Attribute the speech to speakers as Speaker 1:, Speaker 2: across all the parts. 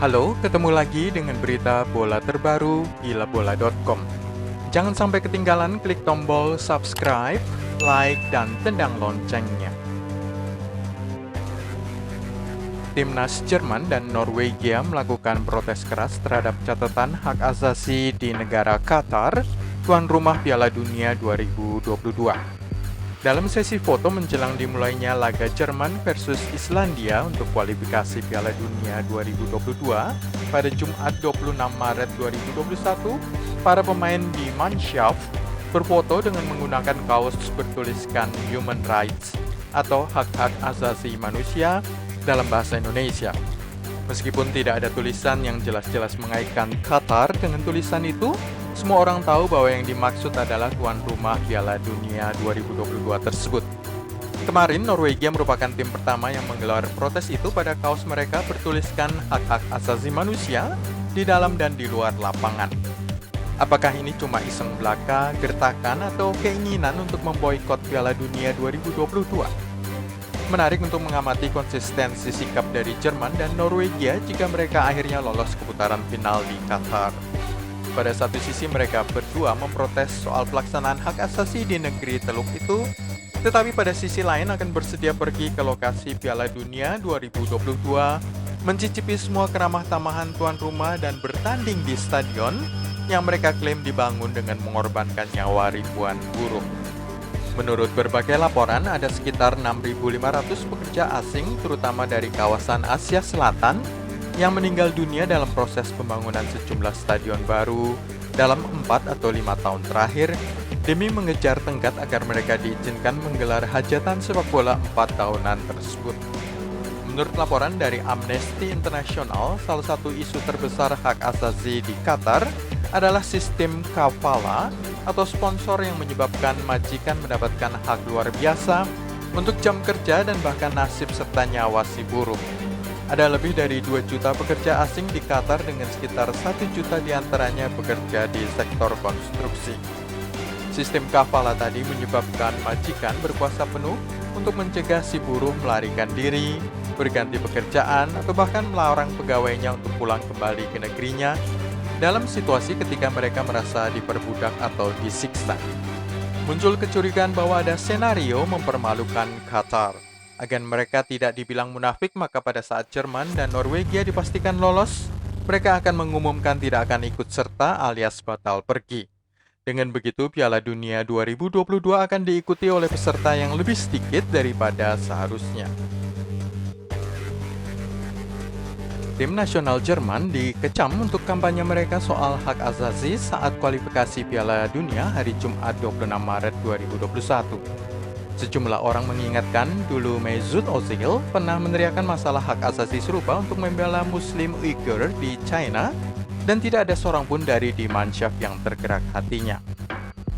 Speaker 1: Halo, ketemu lagi dengan berita bola terbaru gilabola.com. Jangan sampai ketinggalan klik tombol subscribe, like, dan tendang loncengnya. Timnas Jerman dan Norwegia melakukan protes keras terhadap catatan hak asasi di negara Qatar, tuan rumah Piala Dunia 2022. Dalam sesi foto menjelang dimulainya laga Jerman versus Islandia untuk kualifikasi Piala Dunia 2022 pada Jumat 26 Maret 2021, para pemain di Mannschaft berfoto dengan menggunakan kaos bertuliskan Human Rights atau hak-hak asasi manusia dalam bahasa Indonesia. Meskipun tidak ada tulisan yang jelas-jelas mengaitkan Qatar dengan tulisan itu, semua orang tahu bahwa yang dimaksud adalah tuan rumah Piala Dunia 2022 tersebut. Kemarin, Norwegia merupakan tim pertama yang menggelar protes itu pada kaos mereka bertuliskan hak-hak asasi manusia di dalam dan di luar lapangan. Apakah ini cuma iseng belaka, gertakan, atau keinginan untuk memboikot Piala Dunia 2022? Menarik untuk mengamati konsistensi sikap dari Jerman dan Norwegia jika mereka akhirnya lolos ke putaran final di Qatar. Pada satu sisi mereka berdua memprotes soal pelaksanaan hak asasi di negeri Teluk itu, tetapi pada sisi lain akan bersedia pergi ke lokasi Piala Dunia 2022, mencicipi semua keramah tamahan tuan rumah dan bertanding di stadion yang mereka klaim dibangun dengan mengorbankan nyawa ribuan buruh. Menurut berbagai laporan, ada sekitar 6.500 pekerja asing, terutama dari kawasan Asia Selatan, yang meninggal dunia dalam proses pembangunan sejumlah stadion baru dalam 4 atau 5 tahun terakhir demi mengejar tenggat agar mereka diizinkan menggelar hajatan sepak bola 4 tahunan tersebut. Menurut laporan dari Amnesty International, salah satu isu terbesar hak asasi di Qatar adalah sistem kafala atau sponsor yang menyebabkan majikan mendapatkan hak luar biasa untuk jam kerja dan bahkan nasib serta nyawa si buruh. Ada lebih dari 2 juta pekerja asing di Qatar dengan sekitar 1 juta diantaranya bekerja di sektor konstruksi. Sistem kafala tadi menyebabkan majikan berkuasa penuh untuk mencegah si buruh melarikan diri, berganti pekerjaan, atau bahkan melarang pegawainya untuk pulang kembali ke negerinya dalam situasi ketika mereka merasa diperbudak atau disiksa. Muncul kecurigaan bahwa ada senario mempermalukan Qatar. Agar mereka tidak dibilang munafik, maka pada saat Jerman dan Norwegia dipastikan lolos, mereka akan mengumumkan tidak akan ikut serta alias batal pergi. Dengan begitu, Piala Dunia 2022 akan diikuti oleh peserta yang lebih sedikit daripada seharusnya. Tim nasional Jerman dikecam untuk kampanye mereka soal hak asasi saat kualifikasi Piala Dunia hari Jumat 26 Maret 2021. Sejumlah orang mengingatkan dulu Mesut Ozil pernah meneriakkan masalah hak asasi serupa untuk membela Muslim Uighur di China, dan tidak ada seorang pun dari di Mannschaft yang tergerak hatinya.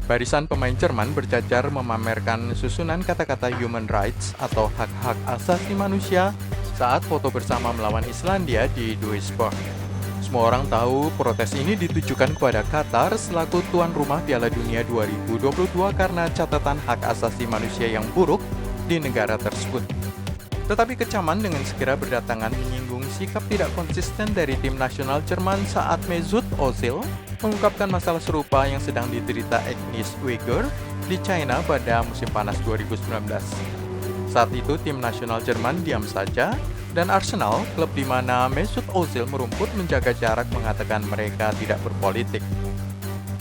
Speaker 1: Barisan pemain Jerman berjajar memamerkan susunan kata-kata human rights atau hak-hak asasi manusia saat foto bersama melawan Islandia di Duisburg. Semua orang tahu protes ini ditujukan kepada Qatar selaku tuan rumah Piala Dunia 2022 karena catatan hak asasi manusia yang buruk di negara tersebut. Tetapi kecaman dengan segera berdatangan menyinggung sikap tidak konsisten dari tim nasional Jerman saat Mesut Ozil mengungkapkan masalah serupa yang sedang diderita etnis Uighur di China pada musim panas 2019. Saat itu tim nasional Jerman diam saja, dan Arsenal, klub di mana Mesut Ozil merumput, menjaga jarak mengatakan mereka tidak berpolitik.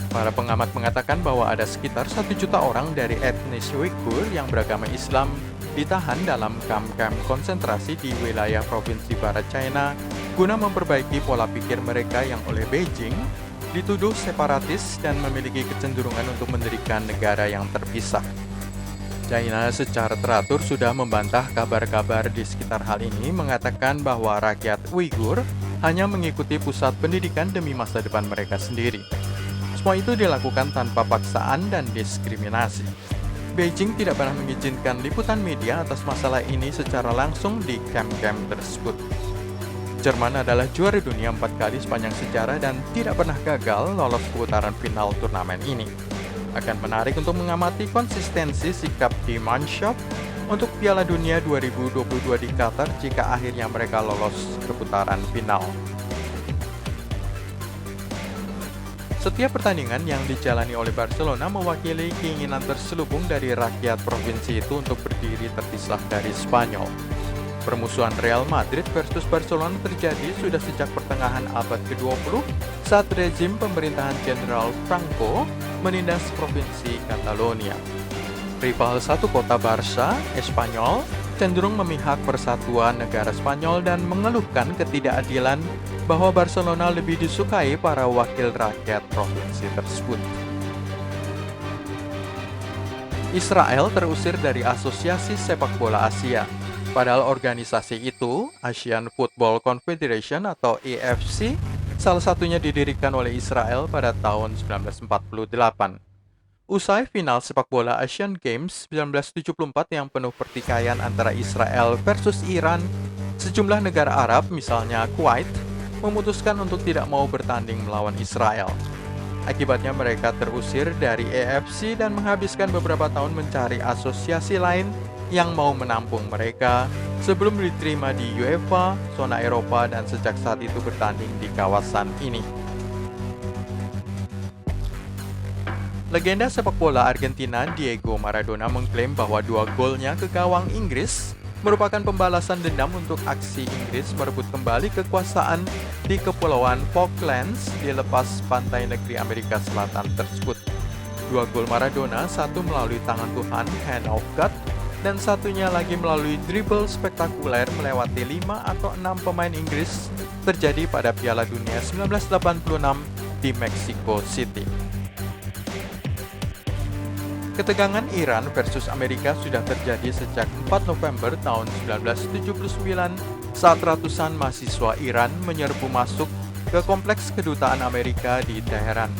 Speaker 1: Para pengamat mengatakan bahwa ada sekitar 1 juta orang dari etnis Uighur yang beragama Islam ditahan dalam kamp-kamp konsentrasi di wilayah provinsi barat China guna memperbaiki pola pikir mereka yang oleh Beijing dituduh separatis dan memiliki kecenderungan untuk mendirikan negara yang terpisah. China secara teratur sudah membantah kabar-kabar di sekitar hal ini, mengatakan bahwa rakyat Uighur hanya mengikuti pusat pendidikan demi masa depan mereka sendiri. Semua itu dilakukan tanpa paksaan dan diskriminasi. Beijing tidak pernah mengizinkan liputan media atas masalah ini secara langsung di kamp-kamp tersebut. Jerman adalah juara dunia 4 kali sepanjang sejarah dan tidak pernah gagal lolos ke putaran final turnamen ini. Akan menarik untuk mengamati konsistensi sikap di Mannschaft untuk Piala Dunia 2022 di Qatar jika akhirnya mereka lolos ke putaran final. Setiap pertandingan yang dijalani oleh Barcelona mewakili keinginan terselubung dari rakyat provinsi itu untuk berdiri terpisah dari Spanyol. Permusuhan Real Madrid versus Barcelona terjadi sudah sejak pertengahan abad ke-20 saat rezim pemerintahan Jenderal Franco menindas provinsi Catalonia. Rival satu kota Barça, Espanyol, cenderung memihak persatuan negara Spanyol dan mengeluhkan ketidakadilan bahwa Barcelona lebih disukai para wakil rakyat provinsi tersebut. Israel terusir dari Asosiasi Sepak Bola Asia. Padahal organisasi itu, Asian Football Confederation atau AFC, salah satunya didirikan oleh Israel pada tahun 1948. Usai final sepak bola Asian Games 1974 yang penuh pertikaian antara Israel versus Iran, sejumlah negara Arab, misalnya Kuwait, memutuskan untuk tidak mau bertanding melawan Israel. Akibatnya mereka terusir dari AFC dan menghabiskan beberapa tahun mencari asosiasi lain yang mau menampung mereka sebelum diterima di UEFA, zona Eropa, dan sejak saat itu bertanding di kawasan ini. Legenda sepak bola Argentina Diego Maradona mengklaim bahwa 2 golnya ke gawang Inggris merupakan pembalasan dendam untuk aksi Inggris merebut kembali kekuasaan di Kepulauan Falklands di lepas pantai negeri Amerika Selatan tersebut. 2 gol Maradona, satu melalui tangan Tuhan, hand of God, dan satunya lagi melalui dribble spektakuler melewati 5 atau 6 pemain Inggris terjadi pada Piala Dunia 1986 di Mexico City. Ketegangan Iran versus Amerika sudah terjadi sejak 4 November tahun 1979 saat ratusan mahasiswa Iran menyerbu masuk ke kompleks kedutaan Amerika di Teheran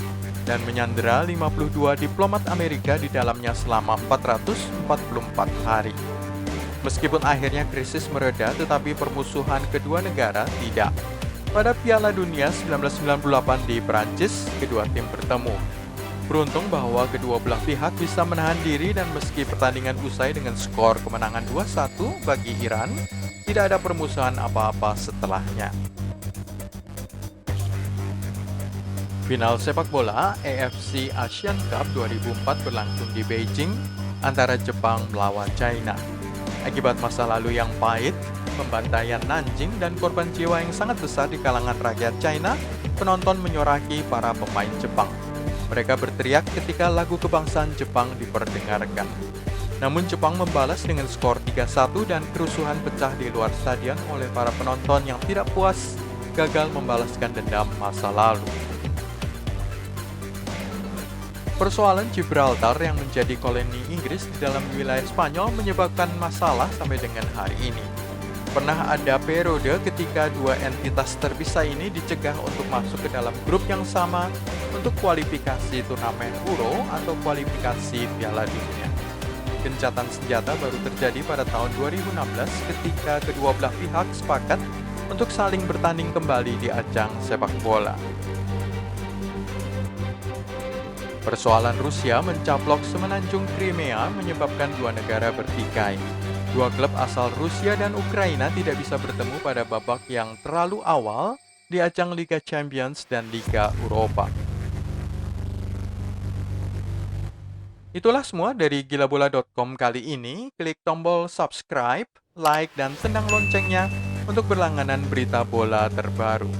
Speaker 1: dan menyandera 52 diplomat Amerika di dalamnya selama 444 hari. Meskipun akhirnya krisis mereda, tetapi permusuhan kedua negara tidak. Pada Piala Dunia 1998 di Prancis, kedua tim bertemu. Beruntung bahwa kedua belah pihak bisa menahan diri dan meski pertandingan usai dengan skor kemenangan 2-1 bagi Iran, tidak ada permusuhan apa-apa setelahnya. Final sepak bola AFC Asian Cup 2004 berlangsung di Beijing antara Jepang melawan China. Akibat masa lalu yang pahit, pembantaian Nanjing dan korban jiwa yang sangat besar di kalangan rakyat China, penonton menyoraki para pemain Jepang. Mereka berteriak ketika lagu kebangsaan Jepang diperdengarkan. Namun Jepang membalas dengan skor 3-1 dan kerusuhan pecah di luar stadion oleh para penonton yang tidak puas gagal membalaskan dendam masa lalu. Persoalan Gibraltar yang menjadi koloni Inggris di dalam wilayah Spanyol menyebabkan masalah sampai dengan hari ini. Pernah ada periode ketika dua entitas terpisah ini dicegah untuk masuk ke dalam grup yang sama untuk kualifikasi turnamen Euro atau kualifikasi Piala Dunia. Gencatan senjata baru terjadi pada tahun 2016 ketika kedua belah pihak sepakat untuk saling bertanding kembali di ajang sepak bola. Persoalan Rusia mencaplok semenanjung Crimea menyebabkan dua negara bertikai. Dua klub asal Rusia dan Ukraina tidak bisa bertemu pada babak yang terlalu awal di ajang Liga Champions dan Liga Eropa. Itulah semua dari gilabola.com kali ini. Klik tombol subscribe, like, dan tendang loncengnya untuk berlangganan berita bola terbaru.